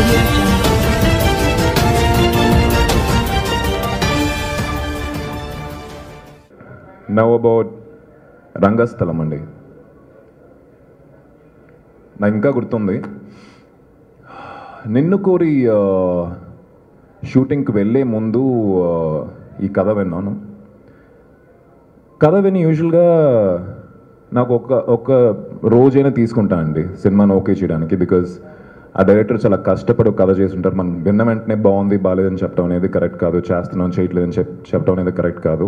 Audio Jungle. Now about రంగస్థలం అండి. నాకు ఇంకా గుర్తుంది, నిన్ను కోరి షూటింగ్కి వెళ్ళే ముందు ఈ కథ విన్నాను. కథ విని యూజువల్గా నాకు ఒక రోజైనా తీసుకుంటానండి సినిమాను ఓకే చేయడానికి. బికాజ్ ఆ డైరెక్టర్ చాలా కష్టపడి కథ చేసి ఉంటారు. మనం విన్న వెంటనే బాగుంది బాగాలేదని చెప్పడం అనేది కరెక్ట్ కాదు, చేస్తున్నాం చేయట్లేదని చెప్పడం అనేది కరెక్ట్ కాదు.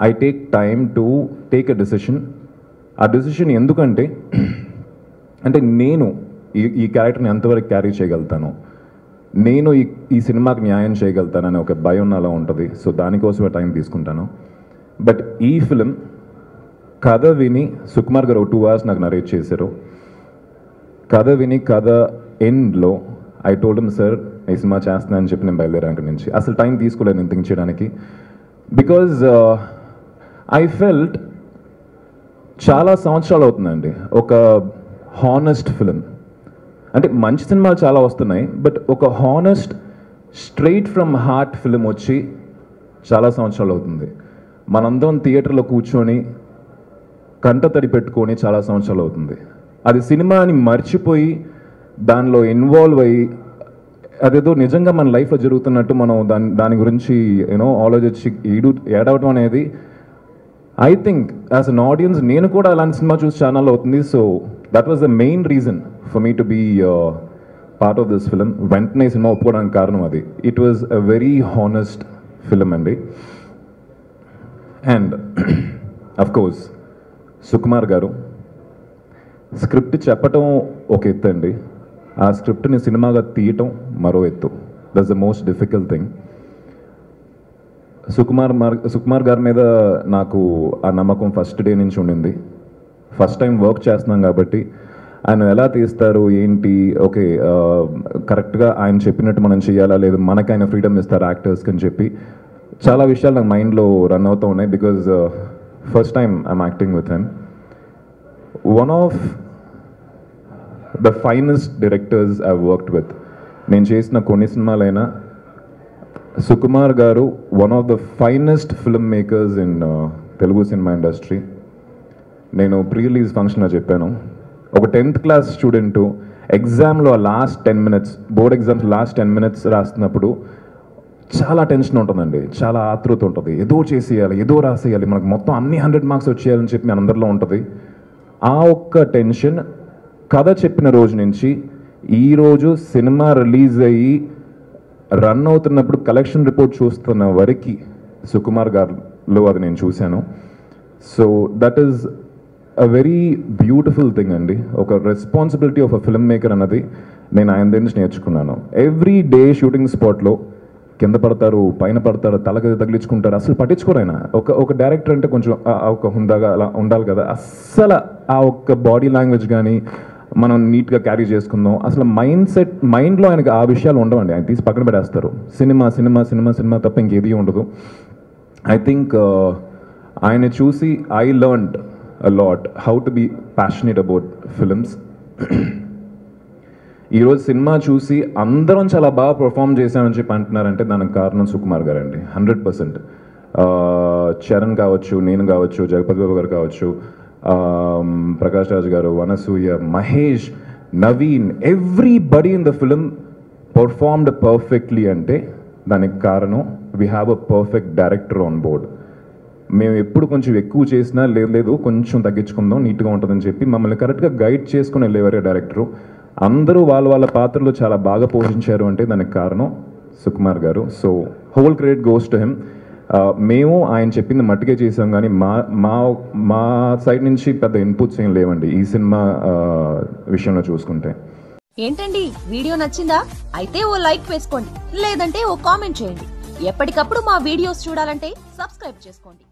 I take time to take a decision. ఆ డెసిషన్ ఎందుకంటే అంటే నేను ఈ క్యారెక్టర్ని ఎంతవరకు క్యారీ చేయగలుగుతాను, నేను ఈ సినిమాకి న్యాయం చేయగలుగుతానని ఒక భయం నాలో ఉంటుంది. సో దానికోసమే టైం తీసుకుంటాను. బట్ ఈ ఫిలిం కథ విని సుకుమార్ గారు 2 hours నాకు నరేట్ చేశారు. కథ విని కథ ఎండ్లో ఐ టోల్డ్ హిమ్, సార్ ఈ సినిమా చేస్తున్నాను అని చెప్పి నేను బయలుదేరాను అక్కడి నుంచి. అసలు టైం తీసుకోలేదు నేను థింక్ చేయడానికి. బికాజ్ ఐ ఫెల్ట్ చాలా సంవత్సరాలు అవుతుందండి ఒక హానెస్ట్ ఫిలిం. అంటే మంచి సినిమాలు చాలా వస్తున్నాయి, బట్ ఒక honest straight from heart film వచ్చి చాలా సంవత్సరాలు అవుతుంది. మనందరం థియేటర్లో కూర్చొని కంటతడి పెట్టుకొని చాలా సంవత్సరాలు అవుతుంది. అది సినిమాని మర్చిపోయి దానిలో ఇన్వాల్వ్ అయ్యి అదేదో నిజంగా మన లైఫ్లో జరుగుతున్నట్టు మనం దాని గురించి ఆలోచించి ఏడవటం అనేది I think as an audience నేను కూడా అలాంటి సినిమా చూసి ఛానల్ అవుతుంది. So that was the main reason for me to be part of this film. వెంటనే సినిమా ఒప్పుకోవడానికి కారణం అది. It was a very honest film అండి. And of course Sukumar garu script చెప్పటం ఒక ఎత్తు అండి, ఆ స్క్రిప్ట్ని సినిమాగా తీయటం మరో ఎత్తు. That's the most difficult thing. Sukumar గారి మీద నాకు ఆ నమ్మకం ఫస్ట్ డే నుంచి ఉండింది. ఫస్ట్ టైం వర్క్ చేస్తున్నాం కాబట్టి ఆయన ఎలా తీస్తారు ఏంటి, ఓకే కరెక్ట్గా ఆయన చెప్పినట్టు మనం చేయాలా లేదు, మనకు ఆయన ఫ్రీడమ్ ఇస్తారు యాక్టర్స్కి అని చెప్పి చాలా విషయాలు నాకు మైండ్లో రన్ అవుతూ ఉన్నాయి. Because first time I'm acting with him. One of the finest directors I worked with. నేను చేసిన కొన్ని సినిమాలైనా సుకుమార్ గారు one of the finest film makers in Telugu cinema industry. నేను ప్రీ రిలీజ్ ఫంక్షన్లో చెప్పాను, ఒక 10th క్లాస్ స్టూడెంటు ఎగ్జామ్లో last 10 minutes, board exams last 10 minutes రాస్తున్నప్పుడు చాలా టెన్షన్ ఉంటుందండి, చాలా ఆతృత ఉంటుంది, ఏదో చేసేయాలి, ఏదో రాసేయాలి, మనకు మొత్తం అన్ని 100 marks వచ్చేయాలని చెప్పి మన అందరిలో ఉంటుంది. ఆ ఒక్క టెన్షన్ కథ చెప్పిన రోజు నుంచి ఈరోజు సినిమా రిలీజ్ అయ్యి రన్ అవుతున్నప్పుడు కలెక్షన్ రిపోర్ట్ చూస్తున్న వరకు సుకుమార్ గారిలో అది నేను చూశాను. So that is a very beautiful thing అండి. ఒక responsibility of a film maker అన్నది నేను ఆయన దగ్గర నుంచి నేర్చుకున్నాను. ఎవ్రీ డే షూటింగ్ స్పాట్లో కింద పడతారు, పైన పడతారు, తలకి తగిలించుకుంటారు, అసలు పట్టించుకోరు ఆయన. ఒక డైరెక్టర్ అంటే కొంచెం ఒక హుందాగా అలా ఉండాలి కదా. అస్సలు ఆ ఒక్క బాడీ లాంగ్వేజ్ కానీ మనం నీట్గా క్యారీ చేసుకుందాం, అసలు మైండ్లో ఆయనకు ఆ విషయాలు ఉండవండి. ఆయన తీసి పక్కన పెట్టేస్తారు. సినిమా సినిమా సినిమా సినిమా తప్ప ఇంకేది ఉండదు. ఐ థింక్ ఆయన చూసి I learned a lot how to be passionate about films. ఈరోజు సినిమా చూసి అందరం చాలా బాగా పర్ఫామ్ చేశామని చెప్పి అంటున్నారంటే దానికి కారణం సుకుమార్ గారు అండి, 100%. చరణ్ కావచ్చు, నేను కావచ్చు, జగపతి బాబు గారు కావచ్చు, ప్రకాష్ రాజ్ గారు, వనసూయ, Mahesh, Naveen, everybody in the film performed perfectly. అంటే దానికి కారణం we have a perfect director on board. మేము ఎప్పుడు కొంచెం ఎక్కువ చేసినా లేదు కొంచెం తగ్గించుకుందాం నీట్గా ఉంటుందని చెప్పి మమ్మల్ని కరెక్ట్గా గైడ్ చేసుకుని వెళ్ళేవారే డైరెక్టరు. అందరూ వాళ్ళ పాత్రలు చాలా బాగా పోషించారు అంటే దానికి కారణం సుకుమార్ గారు. So whole credit goes to him. మేము ఆయన చెప్పింది మట్టుకే చేసాం, కానీ మా సైడ్ నుంచి పెద్ద ఇన్పుట్స్ ఏం లేవండి ఈ సినిమా విషయంలో చూసుకుంటే. ఏంటండి వీడియో నచ్చిందా? అయితే ఓ లైక్ వేసుకోండి, లేదంటే ఓ కామెంట్ చేయండి. ఎప్పటికప్పుడు మా వీడియోస్ చూడాలంటే సబ్స్క్రైబ్ చేసుకోండి.